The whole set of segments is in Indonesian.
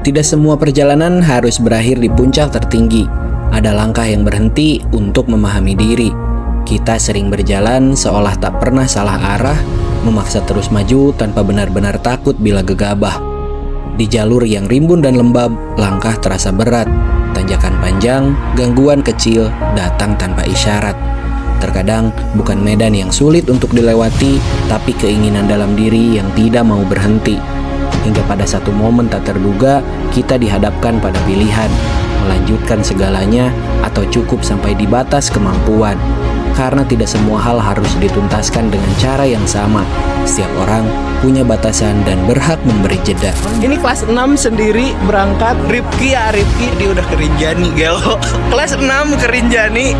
Tidak semua perjalanan harus berakhir di puncak tertinggi. Ada langkah yang berhenti untuk memahami diri. Kita sering berjalan seolah tak pernah salah arah, memaksa terus maju tanpa benar-benar takut bila gegabah. Di jalur yang rimbun dan lembab, langkah terasa berat. Tanjakan panjang, gangguan kecil datang tanpa isyarat. Terkadang bukan medan yang sulit untuk dilewati, tapi keinginan dalam diri yang tidak mau berhenti. Hingga pada satu momen tak terduga, kita dihadapkan pada pilihan, melanjutkan segalanya atau cukup sampai di batas kemampuan. Karena tidak semua hal harus dituntaskan dengan cara yang sama. Setiap orang punya batasan dan berhak memberi jeda. Ini kelas 6 sendiri berangkat. Rifki dia udah ke Rinjani, gelo. Kelas 6 ke Rinjani.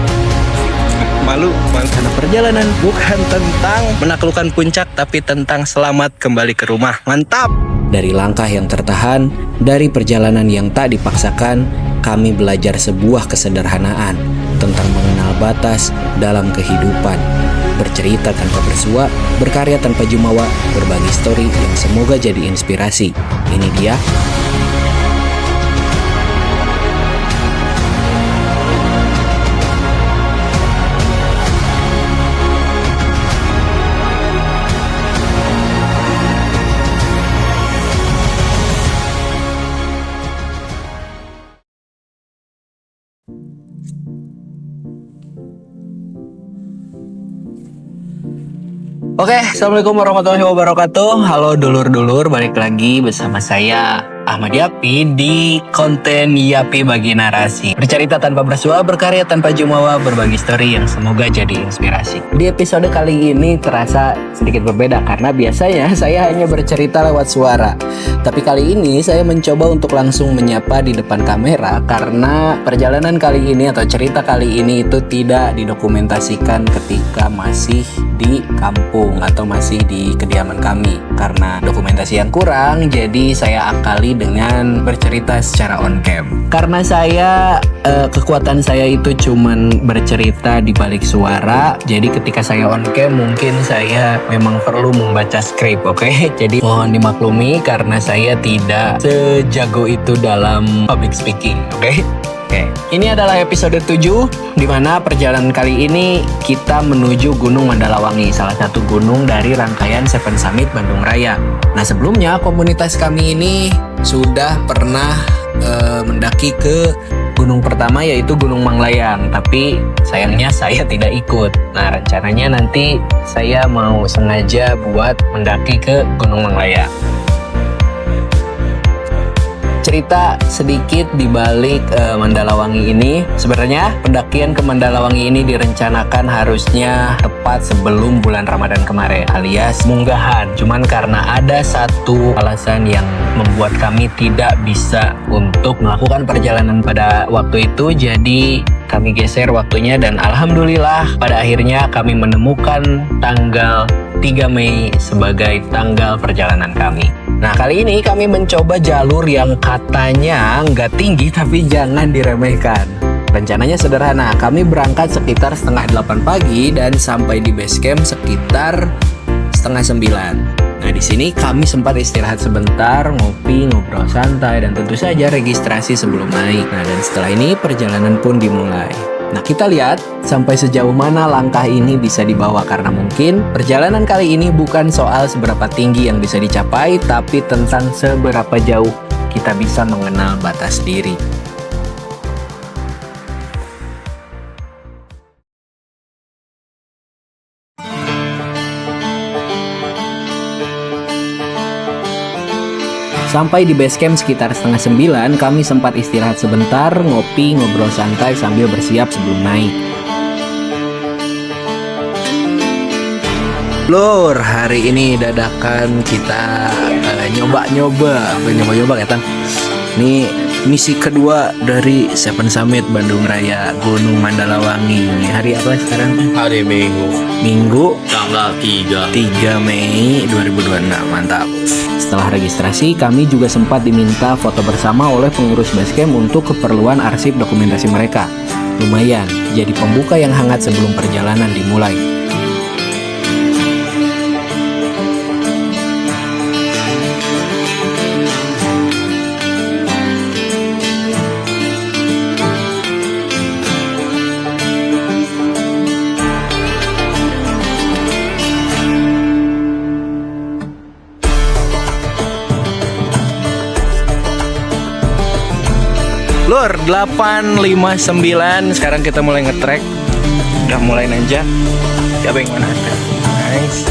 Malu. Karena perjalanan bukan tentang menaklukkan puncak, tapi tentang selamat kembali ke rumah. Mantap! Dari langkah yang tertahan, dari perjalanan yang tak dipaksakan, kami belajar sebuah kesederhanaan tentang mengenal batas dalam kehidupan. Bercerita tanpa bersua, berkarya tanpa jumawa, berbagi story yang semoga jadi inspirasi. Ini dia. Oke, assalamualaikum warahmatullahi wabarakatuh. Halo dulur-dulur, balik lagi bersama saya Ahmad Yapi di konten Yapi Bagi Narasi. Bercerita tanpa bersua, berkarya tanpa jumawa, berbagi story yang semoga jadi inspirasi. Di episode kali ini terasa sedikit berbeda karena biasanya saya hanya bercerita lewat suara. Tapi kali ini saya mencoba untuk langsung menyapa di depan kamera karena perjalanan kali ini atau cerita kali ini itu tidak didokumentasikan ketika masih di kampung atau masih di kediaman kami. Karena dokumentasi yang kurang, jadi saya akali dengan bercerita secara on cam. Karena saya kekuatan saya itu cuman bercerita di balik suara, jadi ketika saya on cam mungkin saya memang perlu membaca skrip, oke? Jadi mohon dimaklumi karena saya tidak sejago itu dalam public speaking, oke? Oke, ini adalah episode 7 di mana perjalanan kali ini kita menuju Gunung Mandalawangi, salah satu gunung dari rangkaian Seven Summit Bandung Raya. Nah, sebelumnya komunitas kami ini sudah pernah mendaki ke gunung pertama yaitu Gunung Manglayang, tapi sayangnya saya tidak ikut. Nah, rencananya nanti saya mau sengaja buat mendaki ke Gunung Manglayang. Cerita sedikit di balik Mandalawangi ini. Sebenarnya pendakian ke Mandalawangi ini direncanakan harusnya tepat sebelum bulan Ramadan kemarin alias munggahan. Cuman karena ada satu alasan yang membuat kami tidak bisa untuk melakukan perjalanan pada waktu itu, jadi kami geser waktunya dan alhamdulillah pada akhirnya kami menemukan tanggal 3 Mei sebagai tanggal perjalanan kami. Nah, kali ini kami mencoba jalur yang katanya nggak tinggi tapi jangan diremehkan. Rencananya sederhana, kami berangkat sekitar setengah 8 pagi dan sampai di base camp sekitar setengah 9. Nah, di sini kami sempat istirahat sebentar, ngopi, ngobrol santai, dan tentu saja registrasi sebelum naik. Nah, dan setelah ini perjalanan pun dimulai. Nah, kita lihat sampai sejauh mana langkah ini bisa dibawa karena mungkin perjalanan kali ini bukan soal seberapa tinggi yang bisa dicapai, tapi tentang seberapa jauh kita bisa mengenal batas diri. Sampai di base camp sekitar setengah 9, kami sempat istirahat sebentar, ngopi, ngobrol santai sambil bersiap sebelum naik. Lur, hari ini dadakan kita nyoba-nyoba ya Tan. Ini misi kedua dari Seven Summit Bandung Raya Gunung Mandalawangi. Hari apa sekarang? Hari Minggu tanggal 3 Mei 2026. Mantap. Setelah registrasi, kami juga sempat diminta foto bersama oleh pengurus basecamp untuk keperluan arsip dokumentasi mereka. Lumayan, jadi pembuka yang hangat sebelum perjalanan dimulai. Lur, 859. Sekarang kita mulai nge-track. Udah mulai nanjak. Ya bang mana? Nice.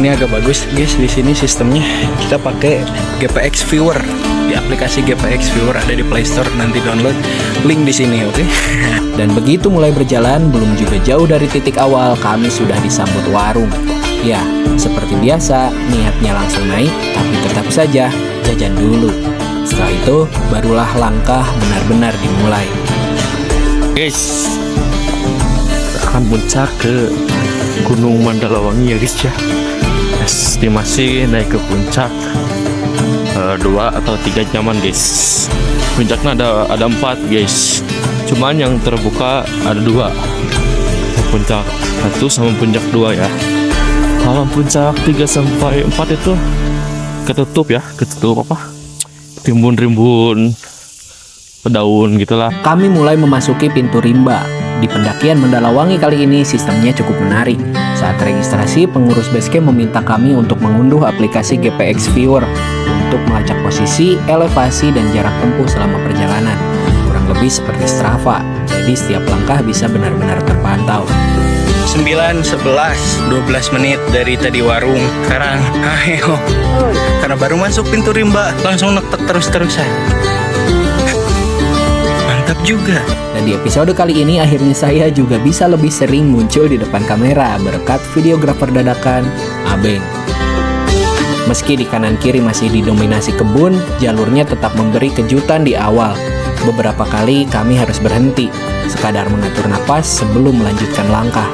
Ini agak bagus guys, di sini sistemnya kita pakai GPX Viewer. Di aplikasi GPX Viewer ada di Play Store, nanti download, link di sini, oke? Dan begitu mulai berjalan, belum juga jauh dari titik awal, kami sudah disambut warung. Ya, seperti biasa, niatnya langsung naik, tapi tetap saja jajan dulu. Setelah itu, barulah langkah benar-benar dimulai. Guys, akan puncak ke Gunung Mandalawangi ya guys ya. Estimasi naik ke puncak 2 atau 3 jaman guys. Puncaknya ada 4 guys. Cuman yang terbuka ada 2. Puncak 1 sama puncak 2 ya. Kalau puncak 3 sampai 4 itu ketutup ya, ketutup apa? Rimbun-rimbun daun gitulah. Kami mulai memasuki pintu rimba. Di pendakian Mandalawangi kali ini sistemnya cukup menarik. Saat registrasi, pengurus basecamp meminta kami untuk mengunduh aplikasi GPX Viewer untuk melacak posisi, elevasi, dan jarak tempuh selama perjalanan. Kurang lebih seperti Strava, jadi setiap langkah bisa benar-benar terpantau. 9, 11, 12 menit dari tadi warung. Sekarang, ayo. Karena baru masuk pintu rimba, langsung nektek terus-terusan. Mantap juga. Dan di episode kali ini akhirnya saya juga bisa lebih sering muncul di depan kamera berkat videografer dadakan, Abeng. Meski di kanan kiri masih didominasi kebun, jalurnya tetap memberi kejutan di awal. Beberapa kali kami harus berhenti, sekadar mengatur napas sebelum melanjutkan langkah.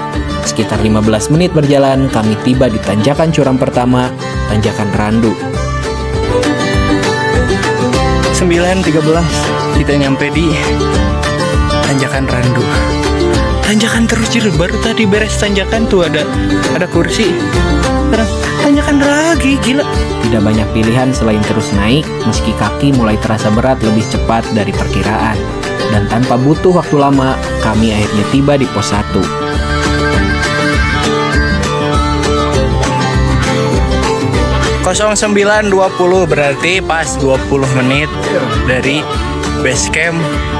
Sekitar 15 menit berjalan, kami tiba di tanjakan curam pertama, Tanjakan Randu. 9.13 kita nyampe di Tanjakan Randu. Tanjakan terus jir, baru tadi beres tanjakan tuh ada kursi. Sekarang tanjakan lagi, gila. Tidak banyak pilihan selain terus naik, meski kaki mulai terasa berat lebih cepat dari perkiraan. Dan tanpa butuh waktu lama, kami akhirnya tiba di pos 1. 09.20 berarti pas 20 menit dari base camp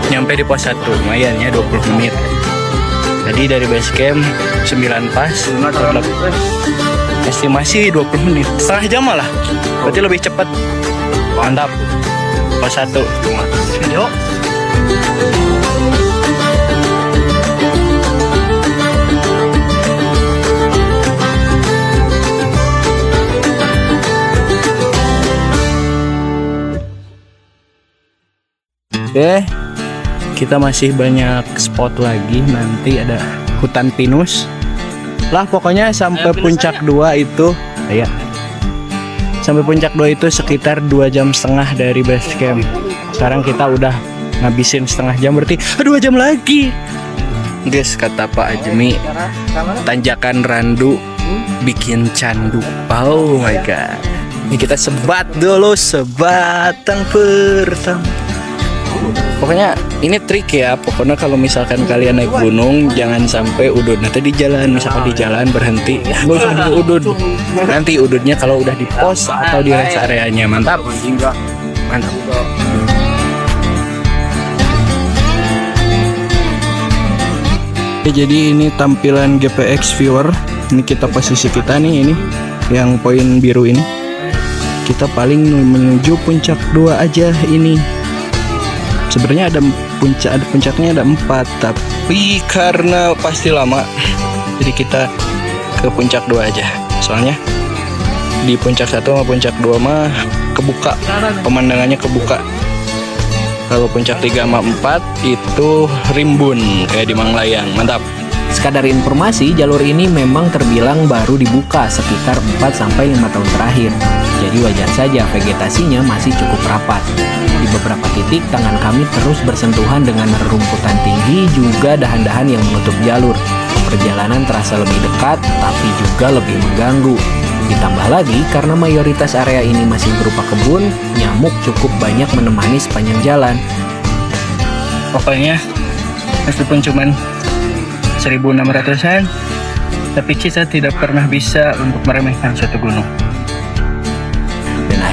nyampe di pos 1. Lumayan ya 20 menit. Jadi dari base camp 9 pas, estimasi 20 menit. Setengah jam malah. Berarti lebih cepat. Mantap. Pos 1. Yuk. Oke, kita masih banyak spot lagi. Nanti ada hutan pinus. Lah pokoknya sampai puncak 2 itu, ya. Sampai puncak 2 itu sekitar 2,5 jam dari base camp. Sekarang kita udah ngabisin setengah jam, berarti 2 jam lagi. Guys, kata Pak Ajmi, Tanjakan Randu bikin candu. Oh my god. Ini kita sebat dulu, sebatang pertama. Pokoknya ini trik ya. Pokoknya kalau misalkan kalian naik gunung, jangan sampai udud. Nanti di jalan, misalkan di jalan berhenti, nggak usah di udud. Nanti ududnya kalau udah di pos atau di rest areanya. Mantap. Mantap. Oke, jadi ini tampilan GPX Viewer. Ini kita posisi kita nih, ini yang poin biru ini. Kita paling menuju puncak 2 aja ini. Sebenarnya ada puncaknya ada 4, tapi karena pasti lama, jadi kita ke puncak 2 aja. Soalnya di puncak 1 sama puncak 2 mah kebuka, pemandangannya kebuka. Kalau puncak 3 sama 4 itu rimbun kayak di Manglayang. Mantap. Sekadar informasi, jalur ini memang terbilang baru dibuka sekitar 4-5 tahun terakhir. Jadi wajar saja vegetasinya masih cukup rapat. Di beberapa titik, tangan kami terus bersentuhan dengan rerumputan tinggi juga dahan-dahan yang menutup jalur. Perjalanan terasa lebih dekat, tapi juga lebih mengganggu. Ditambah lagi, karena mayoritas area ini masih berupa kebun, nyamuk cukup banyak menemani sepanjang jalan. Pokoknya, meskipun cuman 1.600-an, tapi kita tidak pernah bisa untuk meremehkan suatu gunung.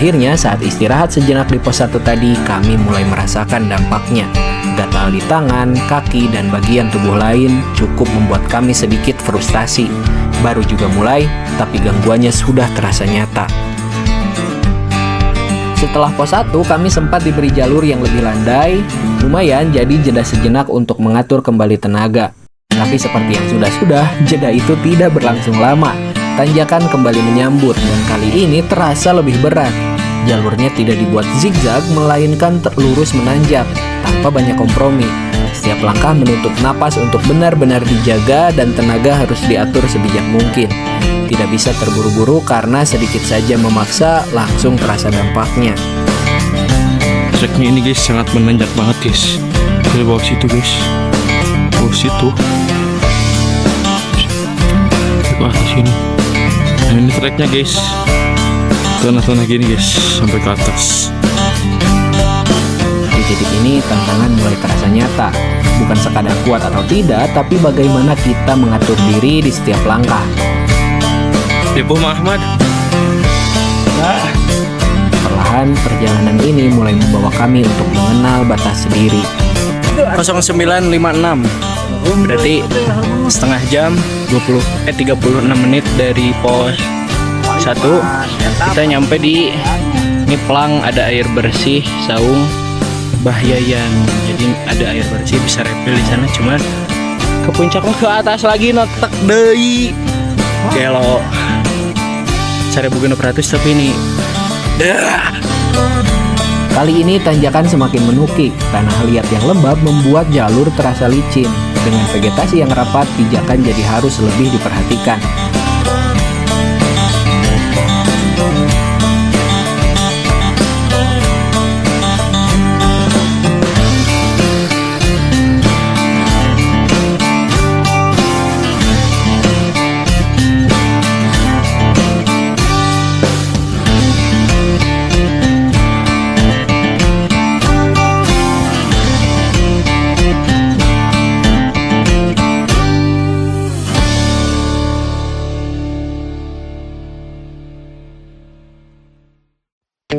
akhirnya saat istirahat sejenak di pos 1 tadi, kami mulai merasakan dampaknya. Gatal di tangan, kaki, dan bagian tubuh lain cukup membuat kami sedikit frustasi. Baru juga mulai, tapi gangguannya sudah terasa nyata. Setelah pos 1, kami sempat diberi jalur yang lebih landai, lumayan jadi jeda sejenak untuk mengatur kembali tenaga. Tapi seperti yang sudah-sudah, jeda itu tidak berlangsung lama. Tanjakan kembali menyambut dan kali ini terasa lebih berat. Jalurnya tidak dibuat zigzag, melainkan lurus menanjak, tanpa banyak kompromi. Setiap langkah menuntut napas untuk benar-benar dijaga dan tenaga harus diatur sebijak mungkin. Tidak bisa terburu-buru karena sedikit saja memaksa langsung terasa dampaknya. Treknya ini guys sangat menanjak banget guys. Dari bawah situ guys. Bawah situ. Ke atas sini. Nah ini treknya guys. Tanah-tanah gini guys sampai ke atas. Di titik ini tantangan mulai terasa nyata. Bukan sekadar kuat atau tidak, tapi bagaimana kita mengatur diri di setiap langkah. Ibu Muhammad. Perlahan perjalanan ini mulai membawa kami untuk mengenal batas diri. 0956. Berarti setengah jam 36 menit dari pos 1 kita nyampe di Niplang. Ada air bersih Saung Bahyayan, jadi ada air bersih bisa refill di sana. Cuman ke puncaknya ke atas lagi notek deui kelo 1.600 tapi ini Kali ini tanjakan semakin menukik. Tanah liat yang lembab membuat jalur terasa licin. Dengan vegetasi yang rapat, pijakan jadi harus lebih diperhatikan.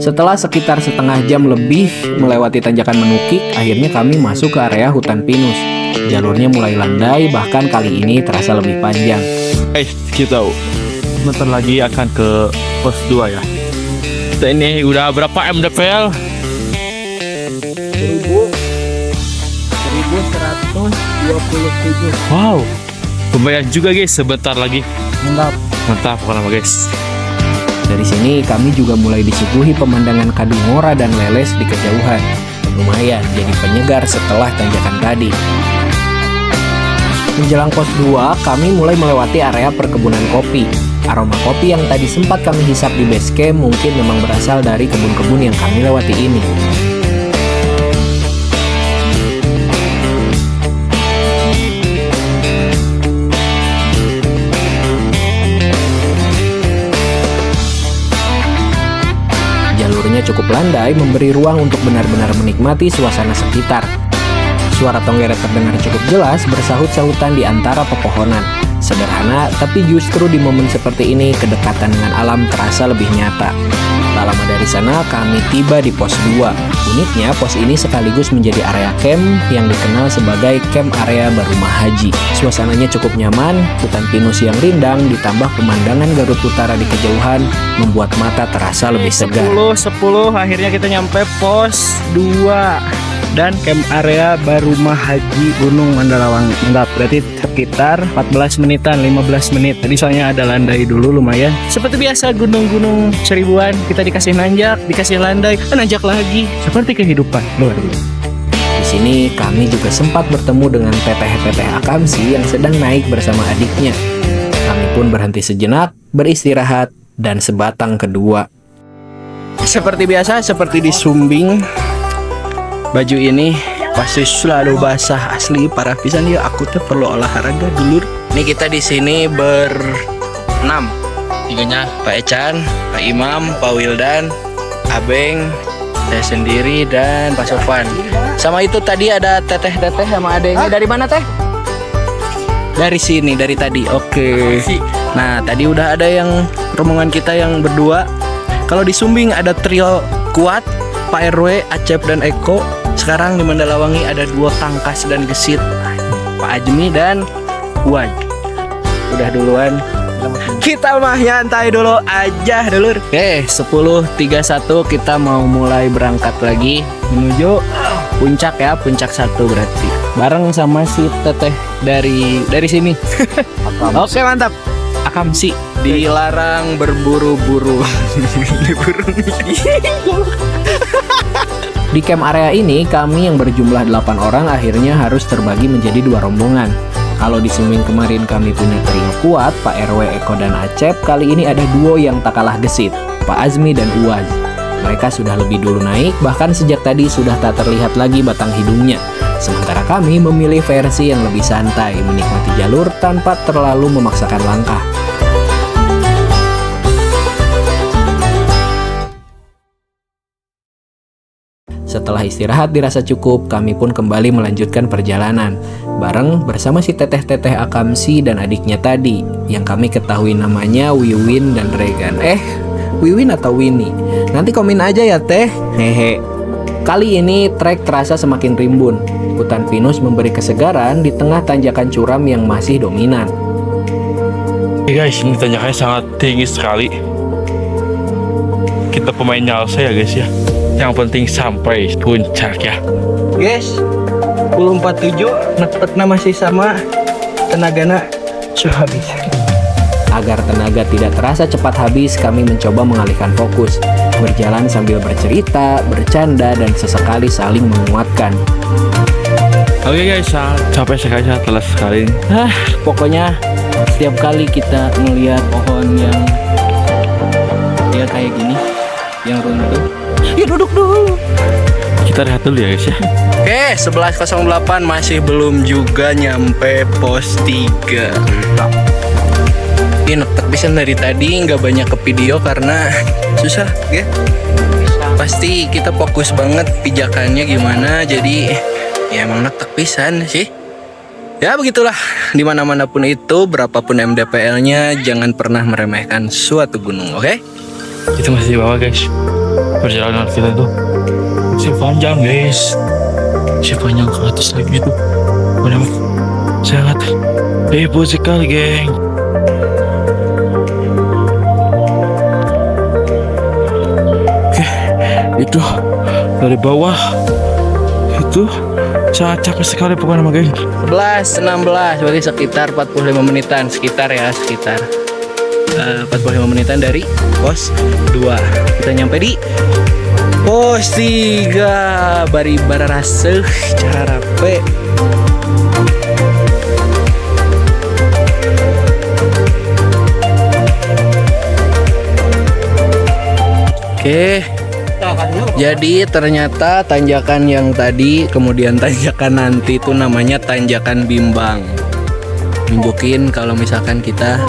Setelah sekitar setengah jam lebih melewati tanjakan menukik, akhirnya kami masuk ke area hutan pinus. Jalurnya mulai landai, bahkan kali ini terasa lebih panjang. Kita bentar lagi akan ke pos 2 ya. Kita ini udah berapa MDPL? 1127. Wow, lumayan juga guys, sebentar lagi. Mantap pokoknya guys. Dari sini kami juga mulai disuguhi pemandangan Kadung Ora dan Leles di kejauhan. Lumayan jadi penyegar setelah tanjakan tadi. Menjelang pos 2, kami mulai melewati area perkebunan kopi. Aroma kopi yang tadi sempat kami hisap di base camp mungkin memang berasal dari kebun-kebun yang kami lewati ini. Jalurnya cukup landai, memberi ruang untuk benar-benar menikmati suasana sekitar. Suara tonggeret terdengar cukup jelas bersahut-sahutan di antara pepohonan. Sederhana, tapi justru di momen seperti ini kedekatan dengan alam terasa lebih nyata. Tak lama dari sana kami tiba di pos 2. Uniknya pos ini sekaligus menjadi area camp yang dikenal sebagai camp area Barumah Haji. Suasananya cukup nyaman, hutan pinus yang rindang ditambah pemandangan Garut Utara di kejauhan membuat mata terasa lebih segar. 10 akhirnya kita nyampe pos 2 dan camp area Barumah Haji Gunung Mandalawangi. Enggak, berarti sekitar 14 menitan, 15 menit. Tadi soalnya ada landai dulu lumayan. Seperti biasa gunung-gunung seribuan, kita dikasih nanjak, dikasih landai, nanjak lagi. Seperti kehidupan luar biasa. Di sini kami juga sempat bertemu dengan Teteh Akamsi yang sedang naik bersama adiknya. Kami pun berhenti sejenak, beristirahat, dan sebatang kedua. Seperti biasa, seperti di Sumbing, baju ini pasti selalu basah asli para pisan ya. Aku tuh perlu olahraga dulu. Ini kita di sini ber-6. Tiganya Pak Ecan, Pak Imam, Pak Wildan, Abeng, saya sendiri dan Pak Sofan. Sama itu tadi ada teteh sama adengnya. Dari mana teh? Dari sini, dari tadi. Oke. Nah, tadi udah ada yang rombongan kita yang berdua. Kalau di Sumbing ada trio kuat, Pak RW, Acep dan Eko. Sekarang di Mandalawangi ada duo tangkas dan gesit, Pak Ajmi dan Uwaj. Udah duluan. Kita mah nyantai dulu aja dulur. Oke, 10.31 kita mau mulai berangkat lagi menuju puncak ya, puncak 1 berarti. Bareng sama si Teteh dari sini. Oke, mantap. Akamsi dilarang berburu-buru. Di camp area ini, kami yang berjumlah 8 orang akhirnya harus terbagi menjadi 2 rombongan. Kalau di Sumbing kemarin kami punya trio kuat, Pak RW, Eko, dan Acep, kali ini ada duo yang tak kalah gesit, Pak Azmi dan Uwaz. Mereka sudah lebih dulu naik, bahkan sejak tadi sudah tak terlihat lagi batang hidungnya. Sementara kami memilih versi yang lebih santai, menikmati jalur tanpa terlalu memaksakan langkah. Setelah istirahat dirasa cukup, kami pun kembali melanjutkan perjalanan. Bareng bersama si teteh-teteh Akamsi dan adiknya tadi, yang kami ketahui namanya Wiwin dan Regan. Wiwin atau Winnie? Nanti komen aja ya teh, hehe. Kali ini trek terasa semakin rimbun. Hutan pinus memberi kesegaran di tengah tanjakan curam yang masih dominan. Guys, ini tanjakannya sangat tinggi sekali. Kita pemain nyalsa ya guys ya. Yang penting sampai puncak ya. Guys, 10.47 nektekna masih sama, tenagana sudah habis. Agar tenaga tidak terasa cepat habis, kami mencoba mengalihkan fokus, berjalan sambil bercerita, bercanda, dan sesekali saling menguatkan. Oke guys, capek sekali, telah sekali. Pokoknya setiap kali kita melihat pohon yang ya kayak gini, yang runtuh, ya duduk dulu. Kita lihat dulu ya guys ya. Oke, 11.08 masih belum juga nyampe pos 3. Ini nektek pisan dari tadi, nggak banyak ke video karena susah ya. Pasti kita fokus banget pijakannya gimana, jadi ya emang nektek pisan sih. Ya begitulah, dimana-mana pun itu, berapapun MDPL-nya, jangan pernah meremehkan suatu gunung, oke? Kita masih di bawah guys. Perjalanan kita tuh masih panjang guys. Masih panjang ke atas lagi tuh. Benar sangat heboh sekali geng. Oke, itu dari bawah itu sangat capek sekali pokoknya geng. 11.16 berarti sekitar 45 menitan, sekitar 45 menitan dari pos 2. Kita nyampe di pos 3 bari bararaseuh cara rape. Oke. Jadi ternyata tanjakan yang tadi kemudian tanjakan nanti itu namanya tanjakan bimbang. Nunjukin kalau misalkan kita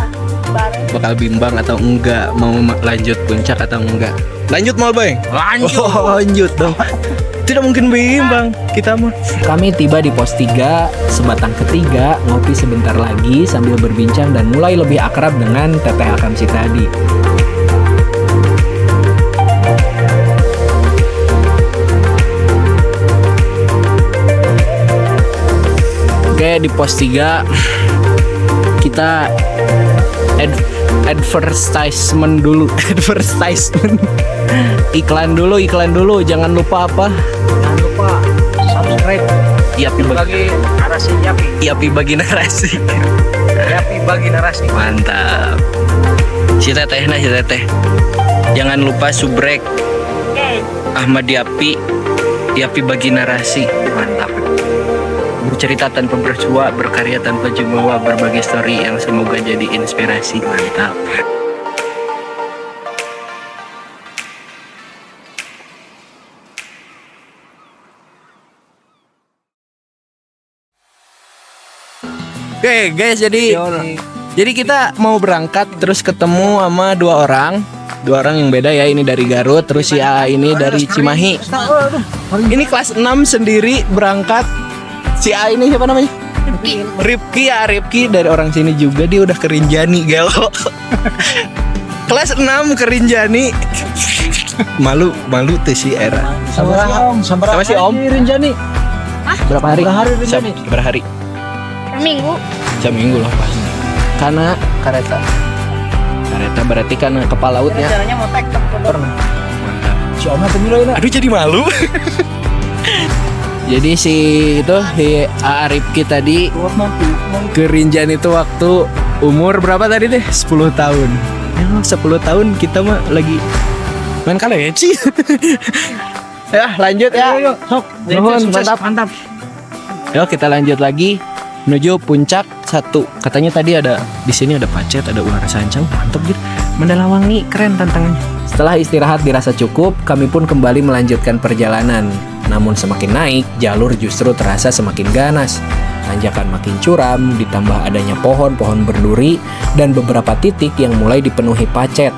bakal bimbang atau enggak, mau lanjut puncak atau enggak. Lanjut mau bang? Lanjut. Lanjut dong. Tidak mungkin bimbang kita mah. Kami tiba di pos 3, sebatang ketiga, ngopi sebentar lagi sambil berbincang dan mulai lebih akrab dengan Teteh Akamsi tadi. Oke, di pos 3 kita advertisement dulu. Iklan dulu, jangan lupa apa? Jangan lupa subscribe. Yapi bagi narasi Yapi. Yapi bagi narasi. Yapi bagi narasi. Mantap. Si teteh. Jangan lupa subrek Ahmad Yapi bagi narasi. Mantap. Bercerita tanpa bersua, berkarya tanpa jumawa, berbagi story yang semoga jadi inspirasi. Mantap. Oke guys, jadi kita mau berangkat terus ketemu sama dua orang yang beda ya. Ini dari Garut, terus si A ini dari Cimahi. Ini kelas 6 sendiri berangkat. Si A ini siapa namanya? Ripki dari orang sini juga, dia udah ke Rinjani gelo. Kelas 6 ke Rinjani. Malu tuh si Era. Sama si Om. Rinjani. Berapa hari? Berapa hari? Minggu. Seminggu lah pasti. Karena kereta berarti karena kepala lautnya. Rencananya mau tek Pernah. Mantap. Si Om pemilu. Aduh jadi malu. Jadi si Arifki tadi ke Rinjani itu waktu umur berapa tadi deh? 10 tahun. Emang 10 tahun kita mah lagi main kaleci. Ya lanjut ya. Sok. Nuhun, mantap. Yuk kita lanjut lagi menuju puncak 1. Katanya tadi ada di sini ada pacet, ada ular sancau, mantap gitu. Mandalawangi keren tantangannya. Setelah istirahat dirasa cukup, kami pun kembali melanjutkan perjalanan. Namun semakin naik, jalur justru terasa semakin ganas. Tanjakan makin curam, ditambah adanya pohon-pohon berduri dan beberapa titik yang mulai dipenuhi pacet.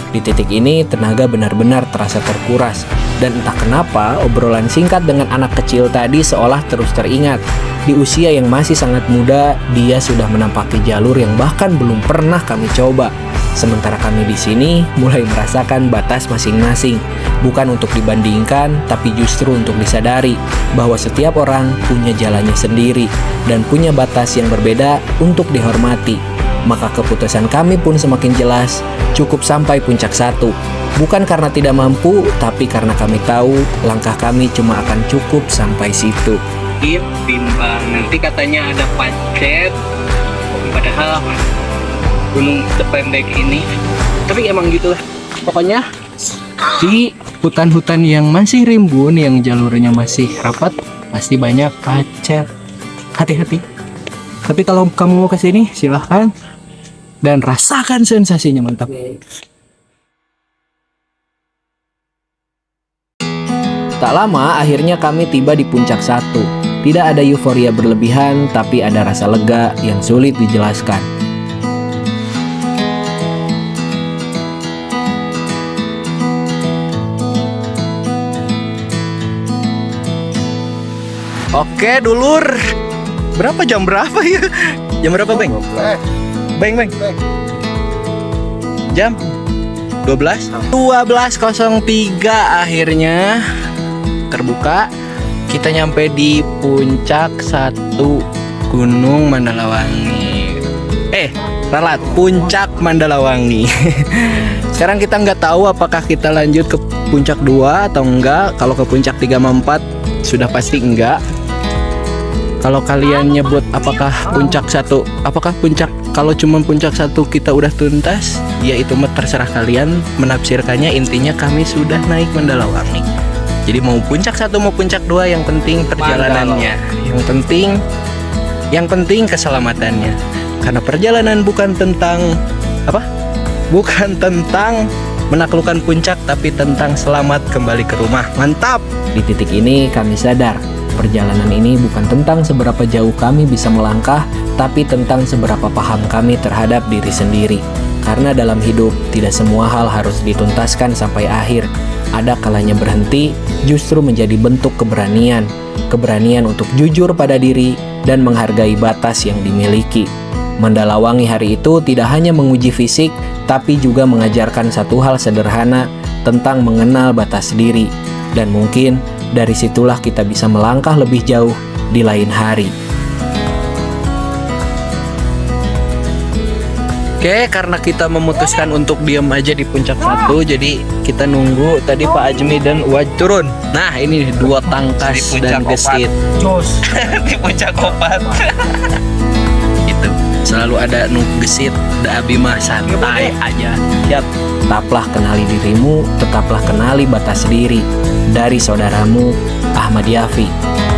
Di titik ini, tenaga benar-benar terasa terkuras. Dan entah kenapa, obrolan singkat dengan anak kecil tadi seolah terus teringat. Di usia yang masih sangat muda, dia sudah menampaki jalur yang bahkan belum pernah kami coba. Sementara kami di sini mulai merasakan batas masing-masing. Bukan untuk dibandingkan, tapi justru untuk disadari bahwa setiap orang punya jalannya sendiri dan punya batas yang berbeda untuk dihormati. Maka keputusan kami pun semakin jelas, cukup sampai puncak 1. Bukan karena tidak mampu, tapi karena kami tahu langkah kami cuma akan cukup sampai situ. Timbang nanti katanya ada pacet, padahal gunung sependek ini. Tapi emang gitulah. Pokoknya di hutan-hutan yang masih rimbun, yang jalurnya masih rapat, pasti banyak pacet. Hati-hati. Tapi kalau kamu mau ke sini, silahkan dan rasakan sensasinya mantap. Tak lama, akhirnya kami tiba di puncak 1. Tidak ada euforia berlebihan, tapi ada rasa lega yang sulit dijelaskan. Oke, dulur. Jam berapa ya? Jam berapa, Bang? Bang. Jam 12:03 akhirnya terbuka. Kita nyampe di puncak 1 Gunung Mandalawangi. Ralat, puncak Mandalawangi. Sekarang kita nggak tahu apakah kita lanjut ke puncak 2 atau enggak. Kalau ke puncak 3 sama 4 sudah pasti enggak. Kalau kalian nyebut apakah puncak 1, apakah puncak, kalau cuma puncak 1 kita udah tuntas, ya itu mah terserah kalian menafsirkannya. Intinya kami sudah naik Mandalawangi. Jadi mau puncak 1 mau puncak 2, yang penting perjalanannya, yang penting keselamatannya. Karena perjalanan bukan tentang bukan tentang menaklukkan puncak, tapi tentang selamat kembali ke rumah. Mantap. Di titik ini kami sadar, perjalanan ini bukan tentang seberapa jauh kami bisa melangkah, tapi tentang seberapa paham kami terhadap diri sendiri. Karena dalam hidup, tidak semua hal harus dituntaskan sampai akhir. Ada kalanya berhenti, justru menjadi bentuk keberanian. Keberanian untuk jujur pada diri dan menghargai batas yang dimiliki. Mandalawangi hari itu tidak hanya menguji fisik, tapi juga mengajarkan satu hal sederhana tentang mengenal batas diri. Dan mungkin dari situlah kita bisa melangkah lebih jauh di lain hari. Oke, karena kita memutuskan untuk diam aja di puncak 1, jadi kita nunggu tadi Pak Ajmi dan Uwaj turun. Nah, ini 2 tangkas dan gesit. Jos. Di puncak 4. Itu selalu ada gesit, da abi mah santai aja. Yap, tetaplah kenali dirimu, tetaplah kenali batas diri. Dari saudaramu Ahmad Yafi.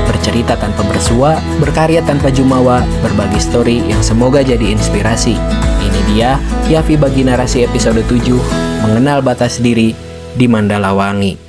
Bercerita tanpa bersua, berkarya tanpa jumawa, berbagi story yang semoga jadi inspirasi. Ini dia Yafi Bagi Narasi episode 7, mengenal batas diri di Mandalawangi.